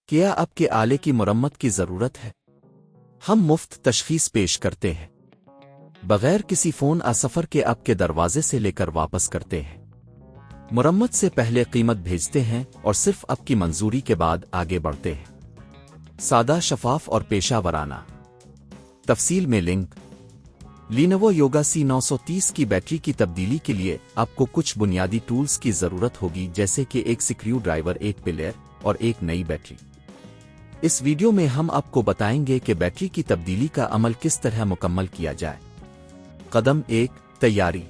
क्या आपके आले की मरम्मत की ज़रूरत है? हम मुफ्त तशखीस पेश करते हैं। बगैर किसी फ़ोन सफ़र के आपके दरवाजे से लेकर वापस करते हैं। मुरम्मत से पहले कीमत भेजते हैं और सिर्फ आपकी मंजूरी के बाद आगे बढ़ते हैं। सादा, शफाफ और पेशा वराना। तफसील में लिंक। लीनोवो योगा C930 की बैटरी की तब्दीली के लिए आपको कुछ बुनियादी टूल्स की ज़रूरत होगी, जैसे कि एक स्क्रू ड्राइवर, एक पिलर और एक नई बैटरी। इस वीडियो में हम आपको बताएंगे कि बैटरी की तब्दीली का अमल किस तरह मुकम्मल किया जाए। कदम 1, तैयारी।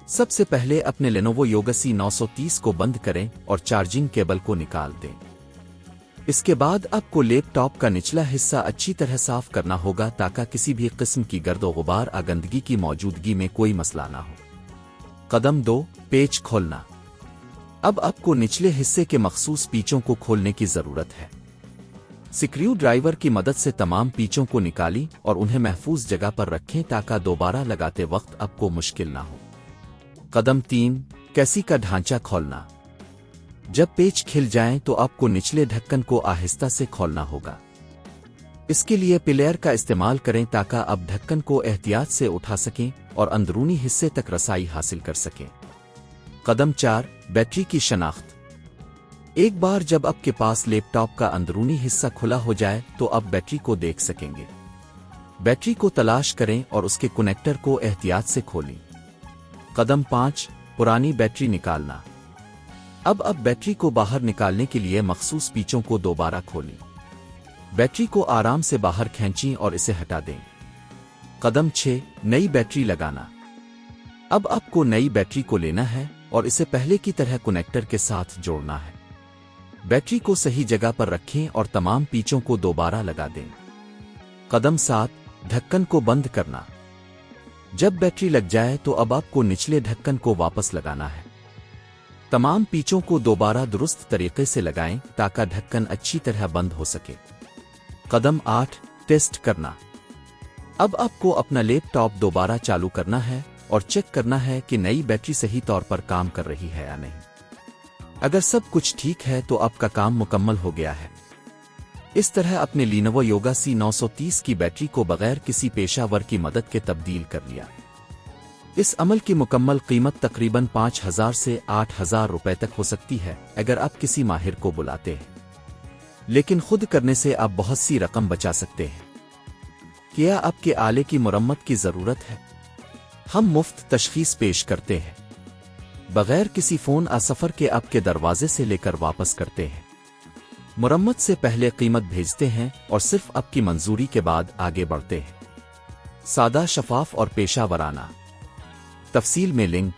सबसे पहले अपने लेनोवो योगा C930 को बंद करें और चार्जिंग केबल को निकाल दें। इसके बाद आपको लैपटॉप का निचला हिस्सा अच्छी तरह साफ करना होगा ताकि किसी भी किस्म की गर्द व गुबार या गंदगी की मौजूदगी में कोई मसला ना हो। कदम 2, पेच खोलना। अब आपको निचले हिस्से के मखसूस पीचों को खोलने की ज़रूरत है। स्क्रू ड्राइवर की मदद से तमाम पीचों को निकाली और उन्हें महफूज जगह पर रखें ताकि दोबारा लगाते वक्त आपको मुश्किल ना हो। कदम 3, कैसी का ढांचा खोलना। जब पेच खिल जाएं तो आपको निचले ढक्कन को आहिस्ता से खोलना होगा। इसके लिए पिलर का इस्तेमाल करें ताकि आप ढक्कन को एहतियात से उठा सकें और अंदरूनी हिस्से तक रसाई हासिल कर सकें। कदम 4, बैटरी की शनाख्त। एक बार जब आपके पास लैपटॉप का अंदरूनी हिस्सा खुला हो जाए तो आप बैटरी को देख सकेंगे। बैटरी को तलाश करें और उसके कनेक्टर को एहतियात से खोलें। कदम 5, पुरानी बैटरी निकालना। अब बैटरी को बाहर निकालने के लिए मखसूस पीचों को दोबारा खोलें। बैटरी को आराम से बाहर खींचें और इसे हटा दें। कदम 6, नई बैटरी लगाना। अब आपको नई बैटरी को लेना है और इसे पहले की तरह कनेक्टर के साथ जोड़ना है। बैटरी को सही जगह पर रखें और तमाम पीचों को दोबारा लगा दें। कदम 7, ढक्कन को बंद करना। जब बैटरी लग जाए तो अब आपको निचले ढक्कन को वापस लगाना है। तमाम पीचों को दोबारा दुरुस्त तरीके से लगाएं ताकि ढक्कन अच्छी तरह बंद हो सके। कदम 8, टेस्ट करना। अब आपको अपना लैपटॉप दोबारा चालू करना है और चेक करना है कि नई बैटरी सही तौर पर काम कर रही है या नहीं। अगर सब कुछ ठीक है तो आपका काम मुकम्मल हो गया है। इस तरह अपने लीनोवो योगा C930 की बैटरी को बगैर किसी पेशावर की मदद के तब्दील कर लिया। इस अमल की मुकम्मल कीमत तकरीबन 5,000 से 8,000 रुपए तक हो सकती है अगर आप किसी माहिर को बुलाते हैं, लेकिन खुद करने से आप बहुत सी रकम बचा सकते हैं। क्या आपके आले की मरम्मत की ज़रूरत है? हम मुफ्त तशखीस पेश करते हैं। बगैर किसी फ़ोन सफ़र के आपके दरवाजे से लेकर वापस करते हैं। मुरम्मत से पहले कीमत भेजते हैं और सिर्फ आपकी मंजूरी के बाद आगे बढ़ते हैं। सादा, शफाफ और पेशा वराना। तफसील में लिंक।